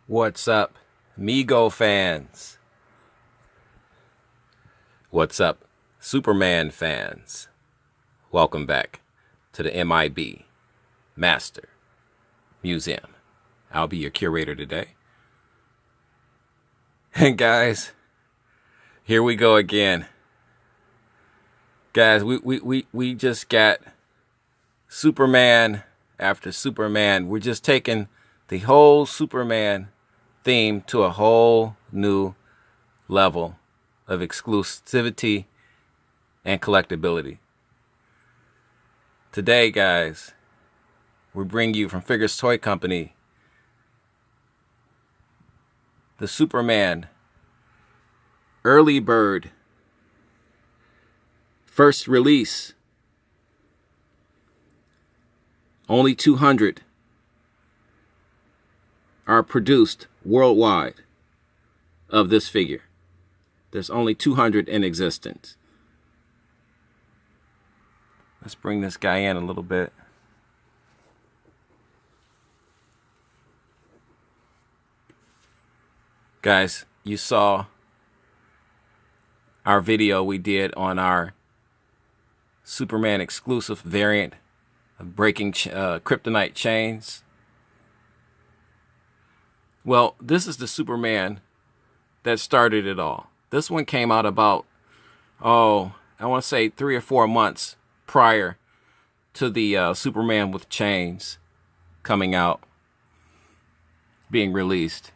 What's up, MEGO fans? What's up, Superman fans? Welcome back to the M.I.B. Master Museum. I'll be your curator today. And guys, here we go again. Guys, we just got Superman after Superman. We're just taking the whole Superman theme to a whole new level of exclusivity and collectability. Today, guys, we bring you from Figures Toy Company the Superman Early Bird first release. Only 200 are produced worldwide of this figure. There's only 200 in existence. Let's bring this guy in a little bit. Guys, you saw our video we did on our Superman exclusive variant of breaking kryptonite chains. Well, this is the Superman that started it all. This one came out about, I want to say 3 or 4 months prior to the Superman with chains coming out, being released.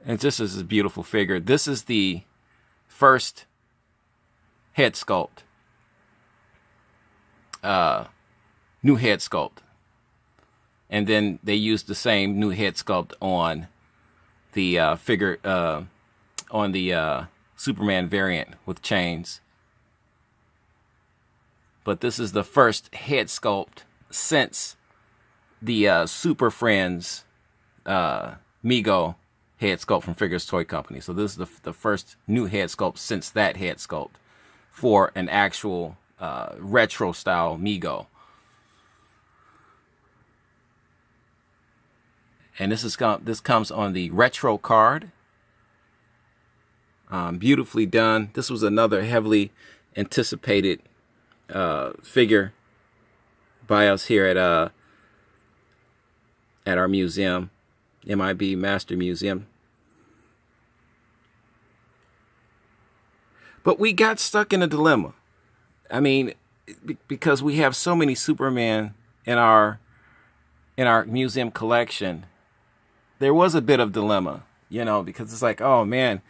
And this is a beautiful figure. This is the first head sculpt, new head sculpt. And then they used the same new head sculpt on the figure, on the Superman variant with chains. But this is the first head sculpt since the Super Friends MEGO head sculpt from Figures Toy Company. So this is the first new head sculpt since that head sculpt for an actual retro style MEGO. And this comes on the retro card. Beautifully done. This was another heavily anticipated figure by us here at our museum, M.I.B. Master Museum. But we got stuck in a dilemma. I mean, because we have so many Superman in our museum collection. There was a bit of dilemma, because it's like, oh man,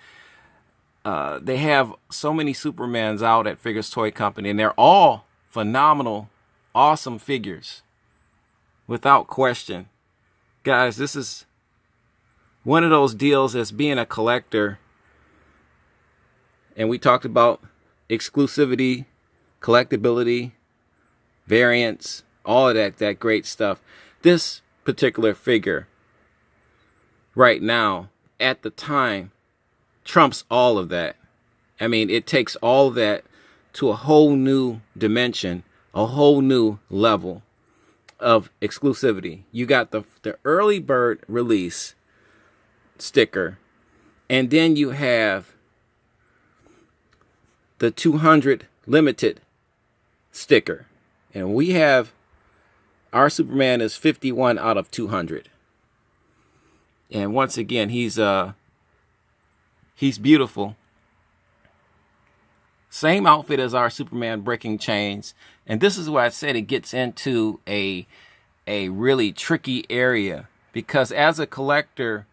they have so many Supermans out at Figures Toy Company, and they're all phenomenal, awesome figures, without question. Guys, this is one of those deals as being a collector, and we talked about exclusivity, collectability, variants, all of that great stuff. This particular figure right now, at the time, trumps all of that. I mean, it takes all of that to a whole new dimension, a whole new level of exclusivity. You got the early bird release sticker, and then you have the 200 limited sticker. And we have, our Superman is 51 out of 200. And once again, he's beautiful. Same outfit as our Superman breaking chains. And this is why I said it gets into a really tricky area. Because as a collector,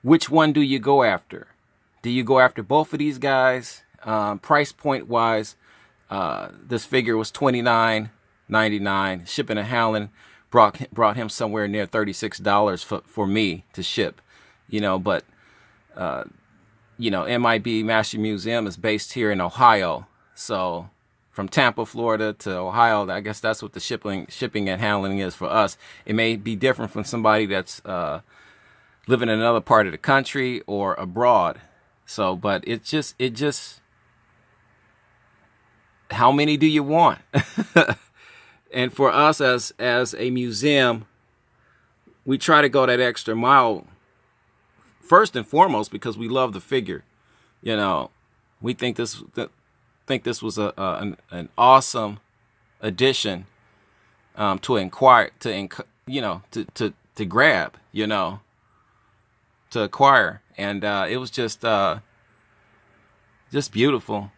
which one do you go after? Do you go after both of these guys? Price point wise, this figure was $29.99. Shipping and handling brought him somewhere near $36 for me to ship, but M.I.B. Master Museum is based here in Ohio. So from Tampa, Florida to Ohio, I guess that's what the shipping and handling is for us. It may be different from somebody that's living in another part of the country or abroad. So, but it just how many do you want? And for us as a museum, we try to go that extra mile, first and foremost, because we love the figure. You know, we think this was an awesome addition to grab, to acquire, and it was just beautiful.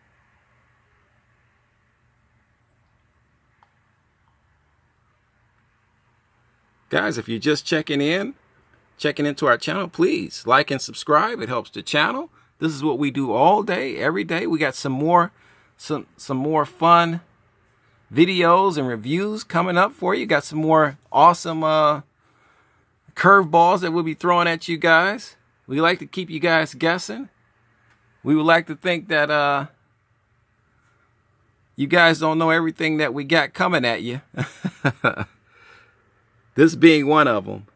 Guys, if you're just checking into our channel, please like and subscribe. It helps the channel. This is what we do all day, every day. We got some more fun videos and reviews coming up for you. Got some more awesome curveballs that we'll be throwing at you guys. We like to keep you guys guessing. We would like to think that you guys don't know everything that we got coming at you. This being one of them.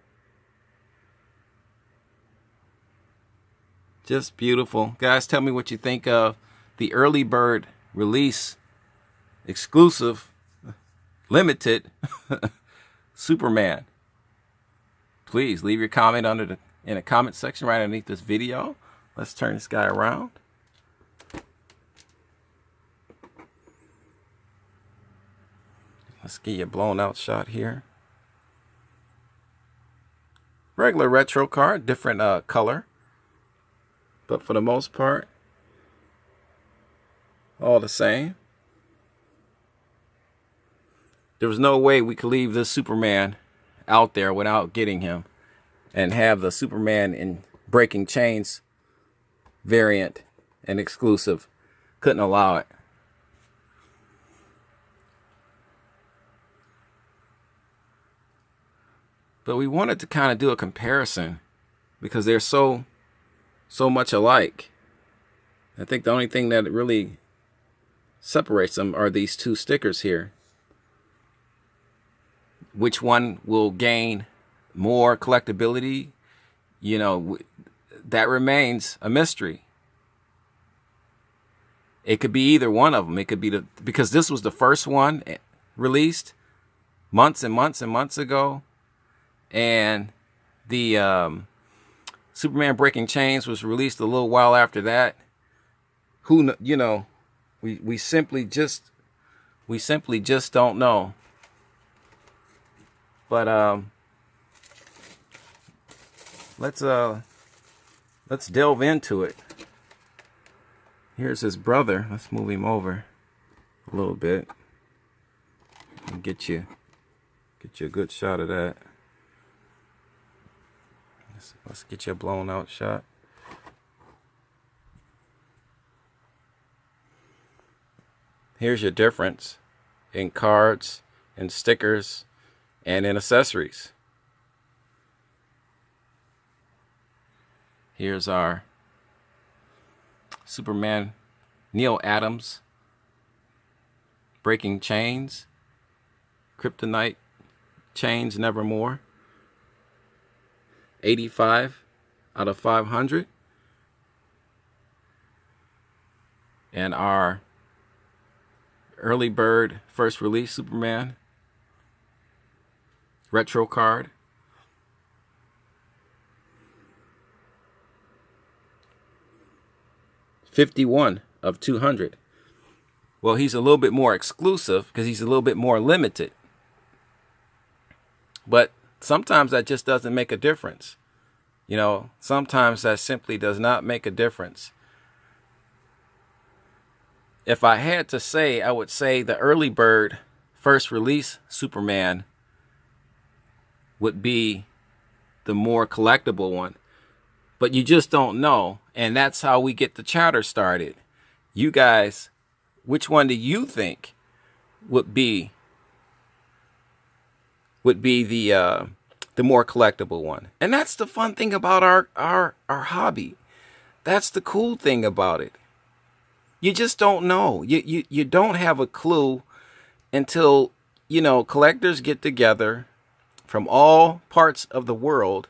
Just beautiful. Guys, tell me what you think of the early bird release, exclusive, limited Superman. Please leave your comment in the comment section right underneath this video. Let's turn this guy around. Let's get you a blown out shot here. Regular retro card, different color, but for the most part, all the same. There was no way we could leave this Superman out there without getting him and have the Superman in Breaking Chains variant and exclusive. Couldn't allow it. But we wanted to kind of do a comparison because they're so much alike. I think the only thing that really separates them are these two stickers here. Which one will gain more collectability? That remains a mystery. It could be either one of them. It could be because this was the first one released months and months and months ago. And the Superman Breaking Chains was released a little while after that. We simply just don't know. But let's delve into it. Here's his brother. Let's move him over a little bit and get you a good shot of that. Let's get you a blown out shot. Here's your difference in cards and stickers and in accessories. Here's our Superman Neil Adams Breaking Chains, Kryptonite Chains Nevermore. 85 out of 500. And our early bird first release Superman retro card. 51 of 200. Well, he's a little bit more exclusive because he's a little bit more limited. But sometimes that just doesn't make a difference. Sometimes that simply does not make a difference. If I had to say, I would say the early bird first release Superman would be the more collectible one. But you just don't know. And that's how we get the chatter started. You guys, which one do you think would be the more collectible one? And that's the fun thing about our hobby. That's the cool thing about it. You just don't know. You don't have a clue until, collectors get together from all parts of the world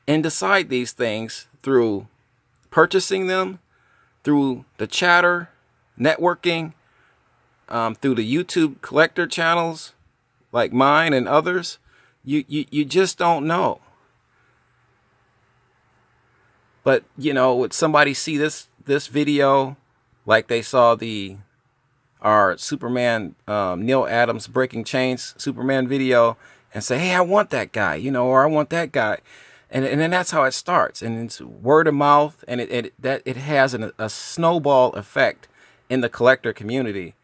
and decide these things through purchasing them, through the chatter, networking, through the YouTube collector channels like mine and others. You just don't know. But, you know, would somebody see this video like they saw our Superman, Neil Adams Breaking Chains Superman video and say, hey, I want that guy, you know, or I want that guy. And then that's how it starts. And it's word of mouth. And it has a snowball effect in the collector community.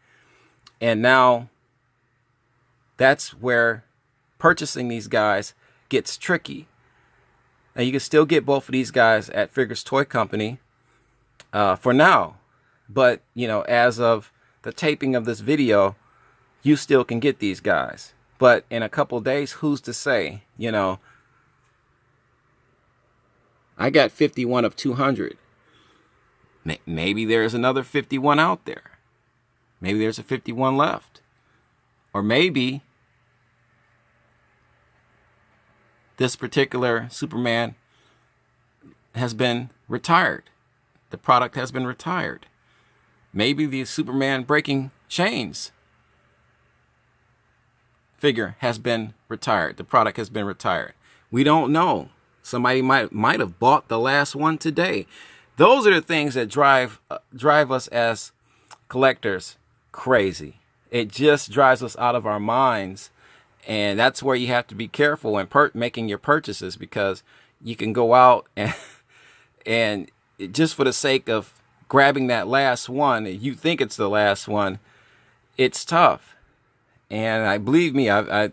And now that's where purchasing these guys gets tricky. Now, you can still get both of these guys at Figures Toy Company for now. But, you know, as of the taping of this video, you still can get these guys. But in a couple days, who's to say? You know, I got 51 of 200. Maybe there's another 51 out there. Maybe there's a 51 left. Or maybe this particular Superman has been retired. The product has been retired. Maybe the Superman Breaking Chains figure has been retired. The product has been retired. We don't know. Somebody might have bought the last one today. Those are the things that drive us as collectors crazy. It just drives us out of our minds. And that's where you have to be careful when making your purchases, because you can go out and just for the sake of grabbing that last one, you think it's the last one, it's tough. And believe me, I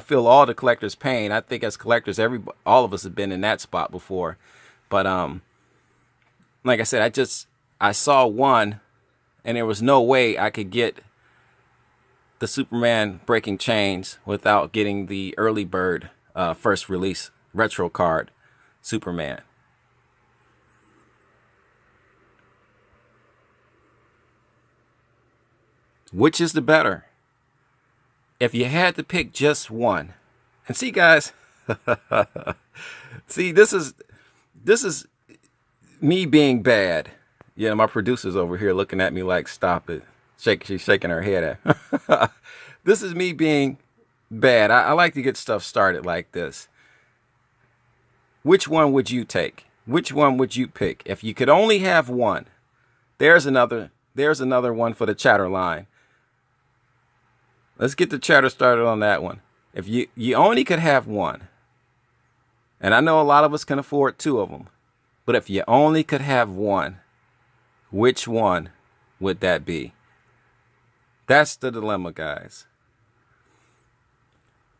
feel all the collectors' pain. I think as collectors, all of us have been in that spot before. But like I said, I saw one, and there was no way I could get the Superman Breaking Chains without getting the early bird first release retro card Superman. Which is the better? If you had to pick just one. And see, guys, see, this is me being bad. You know, my producer's over here looking at me like, stop it. She's shaking her head at. This is me being bad. I like to get stuff started like this. Which one would you take? Which one would you pick? If you could only have one, there's another one for the chatter line. Let's get the chatter started on that one. If you only could have one, and I know a lot of us can afford two of them, but if you only could have one, which one would that be? That's the dilemma, guys.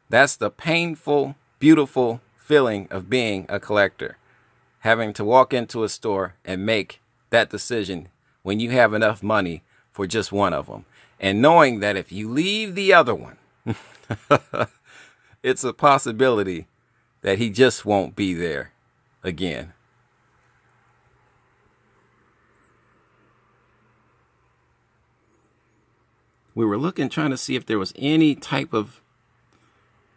That's the painful, beautiful feeling of being a collector. Having to walk into a store and make that decision when you have enough money for just one of them. And knowing that if you leave the other one, it's a possibility that he just won't be there again. We were trying to see if there was any type of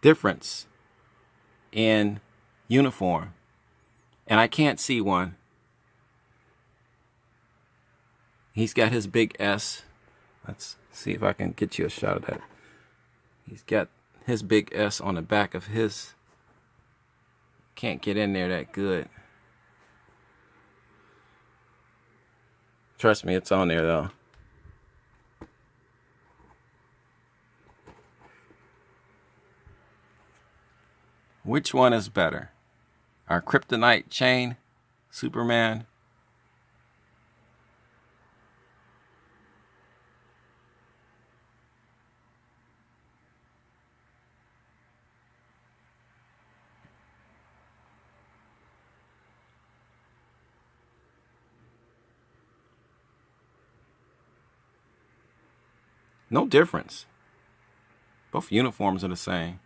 difference in uniform. And I can't see one. He's got his big S. Let's see if I can get you a shot of that. He's got his big S on the back of his. Can't get in there that good. Trust me, it's on there though. Which one is better? Our Kryptonite chain, Superman, no difference. Both uniforms are the same.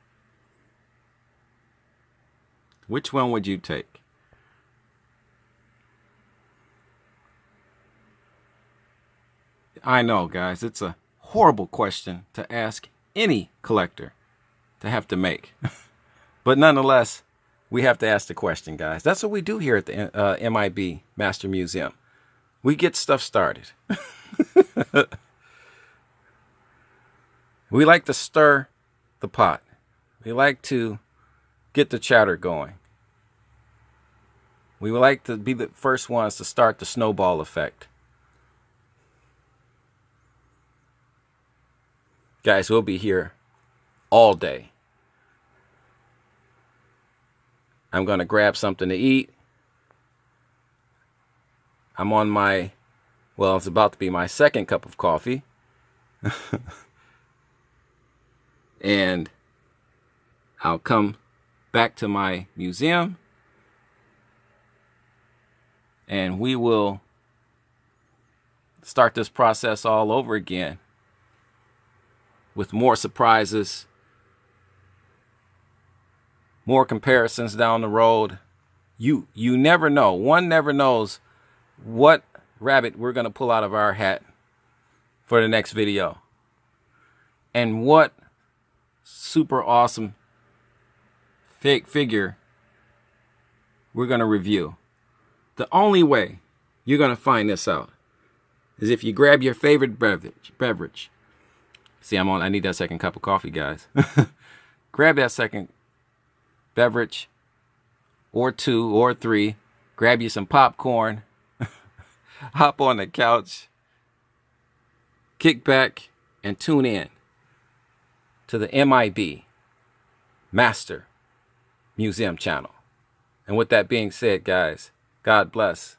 Which one would you take? I know, guys, it's a horrible question to ask any collector to have to make. But nonetheless, we have to ask the question, guys. That's what we do here at the M.I.B. Master Museum. We get stuff started. We like to stir the pot. We like to get the chatter going. We would like to be the first ones to start the snowball effect. Guys, we'll be here all day. I'm going to grab something to eat. I'm on my, well, it's about to be my second cup of coffee. And I'll come back to my museum and we will start this process all over again with more surprises, more comparisons down the road. You never know. One never knows what rabbit we're going to pull out of our hat for the next video. And what super awesome figure we're going to review. The only way you're going to find this out is if you grab your favorite beverage. See, I need that second cup of coffee, guys. Grab that second beverage, or two, or three. Grab you some popcorn. Hop on the couch. Kick back and tune in to the M.I.B. Master Museum channel. And with that being said, guys, God bless.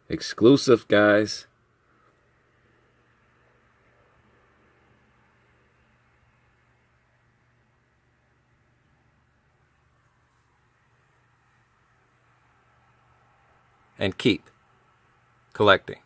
Exclusive, guys. And keep collecting.